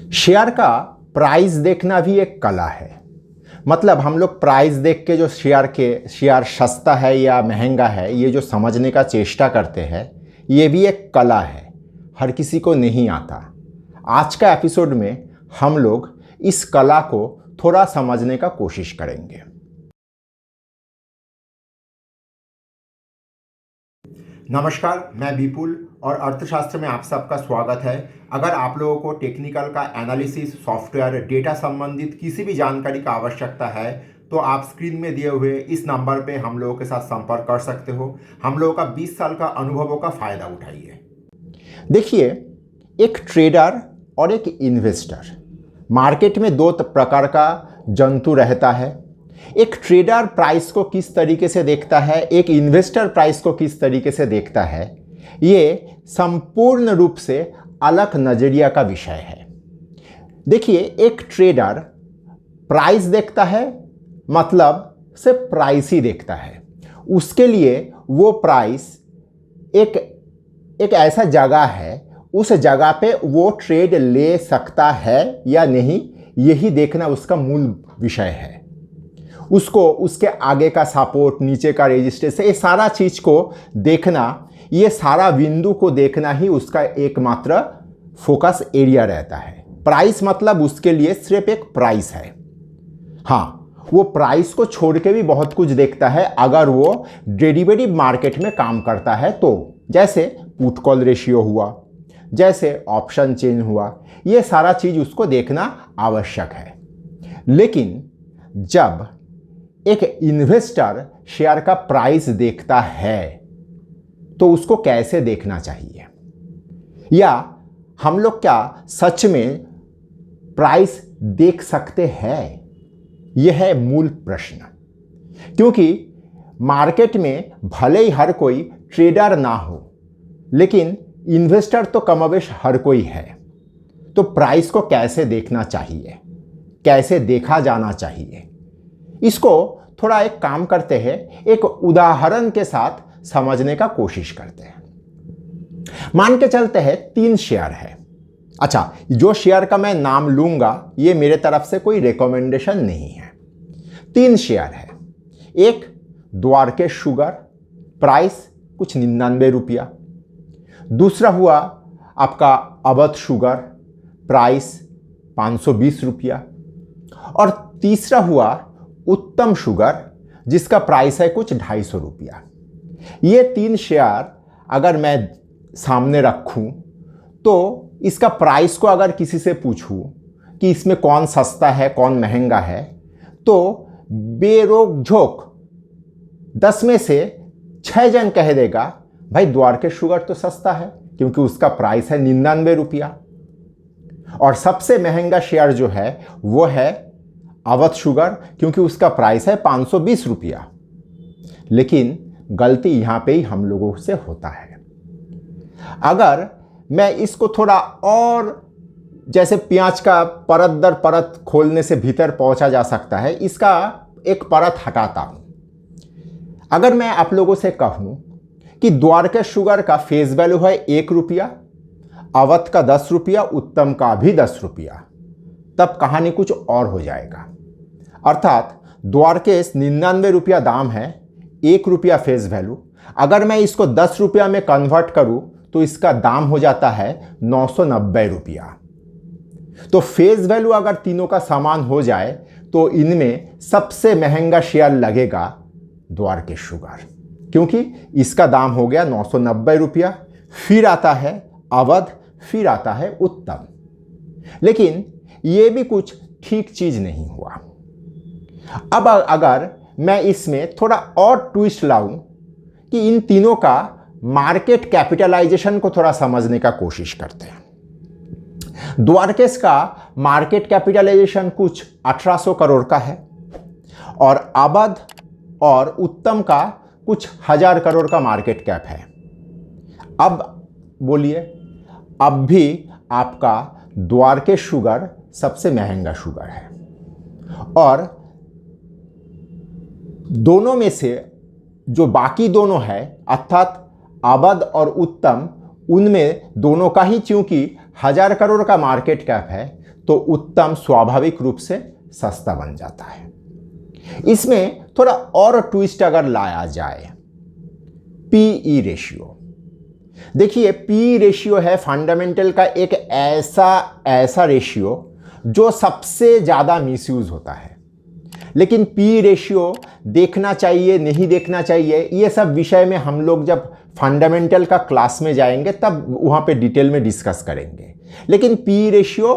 Share का price देखना भी एक कला है। मतलब हम लोग प्राइस देख के जो शेयर सस्ता है या महंगा है ये जो समझने का चेष्टा करते हैं, ये भी एक कला है, हर किसी को नहीं आता। आज का एपिसोड में हम लोग इस कला को थोड़ा समझने का कोशिश करेंगे। नमस्कार, मैं विपुल और अर्थशास्त्र में आप सबका स्वागत है। अगर आप लोगों को टेक्निकल का एनालिसिस, सॉफ्टवेयर, डेटा संबंधित किसी भी जानकारी का आवश्यकता है तो आप स्क्रीन में दिए हुए इस नंबर पे हम लोगों के साथ संपर्क कर सकते हो। हम लोगों का 20 साल का अनुभवों का फ़ायदा उठाइए। देखिए, एक ट्रेडर और एक इन्वेस्टर, मार्केट में दो प्रकार का जंतु रहता है। एक ट्रेडर प्राइस को किस तरीके से देखता है, एक इन्वेस्टर प्राइस को किस तरीके से देखता है, ये संपूर्ण रूप से अलग नज़रिया का विषय है। देखिए, एक ट्रेडर प्राइस देखता है, मतलब सिर्फ प्राइस ही देखता है। उसके लिए वो प्राइस एक ऐसा जगह है, उस जगह पे वो ट्रेड ले सकता है या नहीं, यही देखना उसका मूल विषय है। उसको उसके आगे का सपोर्ट, नीचे का रेजिस्टेंस, ये सारा चीज़ को देखना, ये सारा बिंदु को देखना ही उसका एकमात्र फोकस एरिया रहता है। प्राइस मतलब उसके लिए सिर्फ एक प्राइस है। हाँ, वो प्राइस को छोड़ के भी बहुत कुछ देखता है अगर वो डेरिवेटिव मार्केट में काम करता है तो, जैसे पुट कॉल रेशियो हुआ, जैसे ऑप्शन चेन हुआ, ये सारा चीज़ उसको देखना आवश्यक है। लेकिन जब एक इन्वेस्टर शेयर का प्राइस देखता है तो उसको कैसे देखना चाहिए, या हम लोग क्या सच में प्राइस देख सकते हैं, यह है मूल प्रश्न। क्योंकि मार्केट में भले ही हर कोई ट्रेडर ना हो, लेकिन इन्वेस्टर तो कमोबेश हर कोई है। तो प्राइस को कैसे देखना चाहिए, कैसे देखा जाना चाहिए, इसको थोड़ा एक काम करते हैं, एक उदाहरण के साथ समझने का कोशिश करते हैं। मान के चलते हैं 3 शेयर है। अच्छा, जो शेयर का मैं नाम लूंगा ये मेरे तरफ से कोई रिकमेंडेशन नहीं है। 3 शेयर है। एक द्वारकेश शुगर, प्राइस कुछ 99 रुपया। दूसरा हुआ आपका अवध शुगर, प्राइस 520 रुपया। और तीसरा हुआ उत्तम शुगर, जिसका प्राइस है कुछ 250 रुपया। ये 3 शेयर अगर मैं सामने रखूं तो इसका प्राइस को अगर किसी से पूछूं कि इसमें कौन सस्ता है कौन महंगा है, तो बेरोक झोंक 10 में से 6 जन कह देगा भाई द्वारकेश शुगर तो सस्ता है क्योंकि उसका प्राइस है 99 रुपया। और सबसे महंगा शेयर जो है वो है अवध शुगर, क्योंकि उसका प्राइस है 520 रुपया। लेकिन गलती यहाँ पे ही हम लोगों से होता है। अगर मैं इसको थोड़ा और, जैसे प्याज का परत दर परत खोलने से भीतर पहुंचा जा सकता है, इसका एक परत हटाता हूं। अगर मैं आप लोगों से कहूं कि द्वारकेश शुगर का फेस वैल्यू है 1 रुपया, अवध का 10 रुपया, उत्तम का भी 10 रुपया, तब कहानी कुछ और हो जाएगा। अर्थात द्वारकेश 99 रुपया दाम है, 1 रुपया फेस वैल्यू। अगर मैं इसको 10 रुपया में कन्वर्ट करूं तो इसका दाम हो जाता है 990 रुपया। तो फेस वैल्यू अगर तीनों का समान हो जाए तो इनमें सबसे महंगा शेयर लगेगा द्वारकेश शुगर, क्योंकि इसका दाम हो गया 990 रुपया। फिर आता है अवध, फिर आता है उत्तम। लेकिन ये भी कुछ ठीक चीज नहीं हुआ। अब अगर मैं इसमें थोड़ा और ट्विस्ट लाऊं कि इन तीनों का मार्केट कैपिटलाइजेशन को थोड़ा समझने का कोशिश करते हैं। द्वारकेश का मार्केट कैपिटलाइजेशन कुछ 1800 करोड़ का है और अवध और उत्तम का कुछ 1000 करोड़ का मार्केट कैप है। अब बोलिए, अब भी आपका द्वारकेश शुगर सबसे महंगा शुगर है, और दोनों में से जो बाकी दोनों है अर्थात अवध और उत्तम, उनमें दोनों का ही चूंकि 1000 करोड़ का मार्केट कैप है तो उत्तम स्वाभाविक रूप से सस्ता बन जाता है। इसमें थोड़ा और ट्विस्ट अगर लाया जाए, पीई रेशियो। देखिए, पी रेशियो है फंडामेंटल का एक ऐसा रेशियो जो सबसे ज़्यादा मिसयूज होता है। लेकिन पी रेशियो देखना चाहिए नहीं देखना चाहिए, ये सब विषय में हम लोग जब फंडामेंटल का क्लास में जाएंगे तब वहाँ पे डिटेल में डिस्कस करेंगे। लेकिन पी रेशियो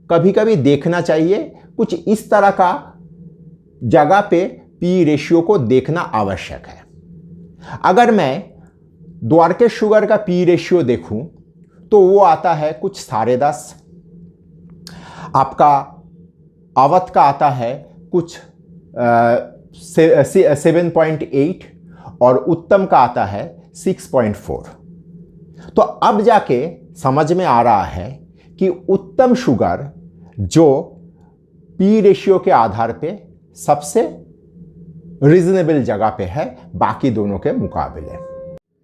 कभी कभी देखना चाहिए। कुछ इस तरह का जगह पे पी रेशियो को देखना आवश्यक है। अगर मैं द्वारकेश शुगर का पी रेशियो देखूं तो वो आता है कुछ 10.5, आपका अवध का आता है कुछ 7.8 और उत्तम का आता है 6.4। तो अब जाके समझ में आ रहा है कि उत्तम शुगर जो पी रेशियो के आधार पे सबसे रीजनेबल जगह पे है बाकी दोनों के मुकाबले।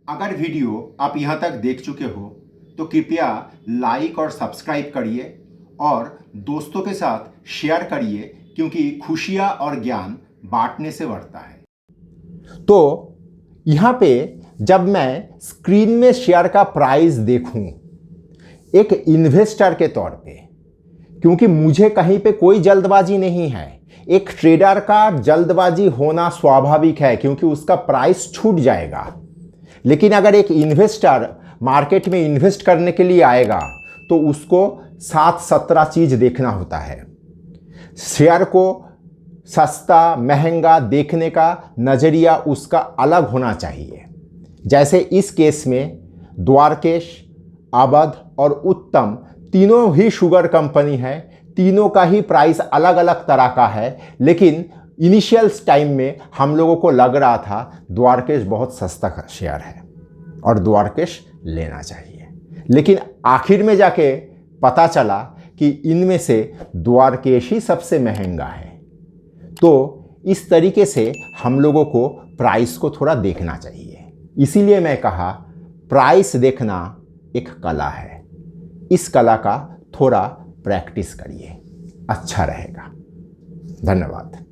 अगर वीडियो आप यहाँ तक देख चुके हो तो कृपया लाइक और सब्सक्राइब करिए और दोस्तों के साथ शेयर करिए, क्योंकि खुशियाँ और ज्ञान बांटने से बढ़ता है। तो यहाँ पे जब मैं स्क्रीन में शेयर का प्राइस देखूं एक इन्वेस्टर के तौर पे, क्योंकि मुझे कहीं पे कोई जल्दबाजी नहीं है, एक ट्रेडर का जल्दबाजी होना स्वाभाविक है क्योंकि उसका प्राइस छूट जाएगा। लेकिन अगर एक इन्वेस्टर मार्केट में इन्वेस्ट करने के लिए आएगा तो उसको 7-17 चीज़ देखना होता है। शेयर को सस्ता महंगा देखने का नज़रिया उसका अलग होना चाहिए। जैसे इस केस में द्वारकेश, अवध और उत्तम तीनों ही शुगर कंपनी है, तीनों का ही प्राइस अलग अलग तरह का है। लेकिन इनिशियल टाइम में हम लोगों को लग रहा था द्वारकेश बहुत सस्ता शेयर है और द्वारकेश लेना चाहिए। लेकिन आखिर में जाके पता चला कि इनमें से द्वारकेश ही सबसे महंगा है। तो इस तरीके से हम लोगों को प्राइस को थोड़ा देखना चाहिए। इसीलिए मैं कहा प्राइस देखना एक कला है, इस कला का थोड़ा प्रैक्टिस करिए, अच्छा रहेगा। धन्यवाद।